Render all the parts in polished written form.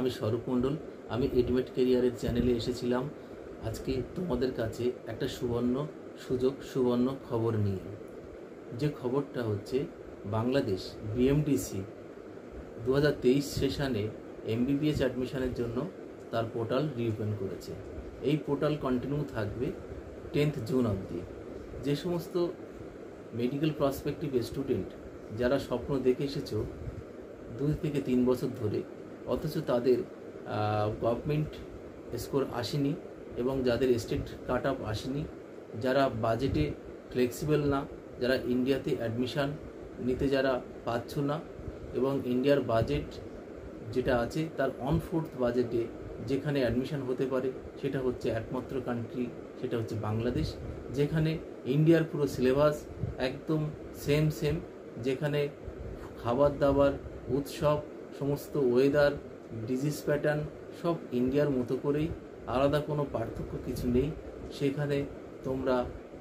আমি স্বরূপ মণ্ডল। আমি এডুমেট কেরিয়ারের চ্যানেলে এসেছিলাম আজকে তোমাদের কাছে একটা সুবর্ণ সুযোগ, সুবর্ণ খবর নিয়ে। যে খবরটা হচ্ছে, বাংলাদেশ বিএমডিসি 2023 সেশনে এমবিবিএস অ্যাডমিশনের জন্য তার পোর্টাল রিওপেন করেছে। এই পোর্টাল কন্টিনিউ থাকবে 10th জুন অবধি। যে সমস্ত মেডিকেল প্রসপেক্টিভ স্টুডেন্ট যারা স্বপ্ন দেখে এসেছো 2 থেকে 3 বছর ধরে, অথচ তাদের গভর্নমেন্ট স্কোর আসেনি এবং যাদের স্টেট কাট অফ আসেনি, যারা বাজেটে ফ্লেক্সিবল না, যারা ইন্ডিয়াতে অ্যাডমিশান নিতে যারা পাচ্ছ না, এবং ইন্ডিয়ার বাজেট যেটা আছে তার 1/4 বাজেটে যেখানে অ্যাডমিশান হতে পারে সেটা হচ্ছে একমাত্র কান্ট্রি, সেটা হচ্ছে বাংলাদেশ, যেখানে ইন্ডিয়ার পুরো সিলেবাস একদম সেম, যেখানে খাবার দাবার, উৎসব, সমস্ত ওয়েদার, ডিজিজ প্যাটার্ন সব ইন্ডিয়ার মতো করেই, আলাদা কোনো পার্থক্য কিছু নেই। সেখানে তোমরা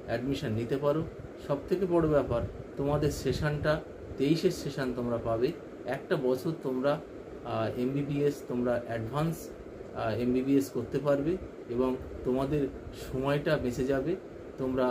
অ্যাডমিশান নিতে পারো। সবথেকে বড় ব্যাপার, তোমাদের সেশনটা 23-এর সেশন তোমরা পাবে। একটা বছর তোমরা এমবিবিএস, তোমরা অ্যাডভান্স এমবিবিএস করতে পারবে এবং তোমাদের সময়টা বেঁচে যাবে। তোমরা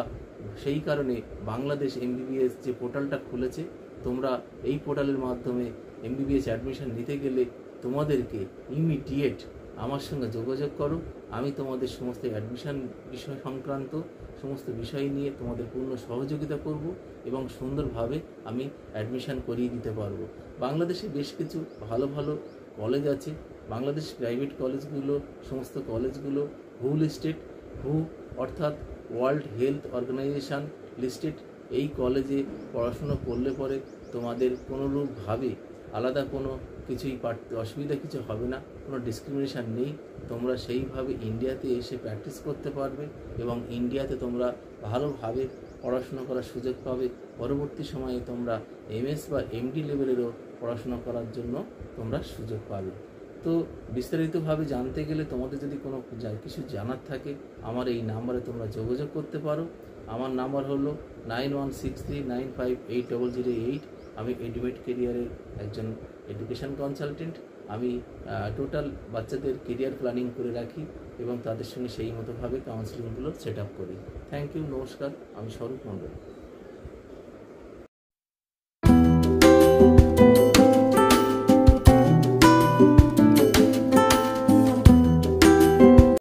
সেই কারণে বাংলাদেশ এমবিবিএস যে পোর্টালটা খুলেছে, তোমরা এই পোর্টালের মাধ্যমে এমবিবিএস অ্যাডমিশন নিতে গেলে তোমাদেরকে ইমিডিয়েট আমার সঙ্গে যোগাযোগ করো। আমি তোমাদের সমস্ত অ্যাডমিশন বিষয় সংক্রান্ত সমস্ত বিষয় নিয়ে তোমাদের পূর্ণ সহযোগিতা করব এবং সুন্দরভাবে আমি অ্যাডমিশন করিয়ে দিতে পারবো। বাংলাদেশে বেশ কিছু ভালো ভালো কলেজ আছে। বাংলাদেশ প্রাইভেট কলেজগুলো, সমস্ত কলেজগুলো হু অর্থাৎ ওয়ার্ল্ড হেলথ অর্গানাইজেশন লিস্টেড। এই কলেজে পড়াশুনো করলে পরে তোমাদের কোনোরূপভাবে আলাদা কোনো কিছুই অসুবিধা কিছু হবে না, কোনো ডিসক্রিমিনেশান নেই। তোমরা সেইভাবে ইন্ডিয়াতে এসে প্র্যাকটিস করতে পারবে এবং ইন্ডিয়াতে তোমরা ভালোভাবে পড়াশোনা করার সুযোগ পাবে। পরবর্তী সময়ে তোমরা এমএস বা এমডি লেভেলেরও পড়াশোনা করার জন্য তোমরা সুযোগ পাবে। তো বিস্তারিতভাবে জানতে গেলে তোমাদের যদি কোনো কিছু জানার থাকে, আমার এই নাম্বারে তোমরা যোগাযোগ করতে পারো। আমার নাম্বার হলো 9163958008। আমি এডুমেট কেরিয়ারের একজন এডুকেশন কনসালটেন্ট। আমি টোটাল বাচ্চাদের কেরিয়ার প্ল্যানিং করে রাখি এবং তাদের সঙ্গে সেই মতোভাবে কাউন্সিলিংগুলো সেট আপ করি। থ্যাংক ইউ, নমস্কার। আমি স্বরূপ মণ্ডল।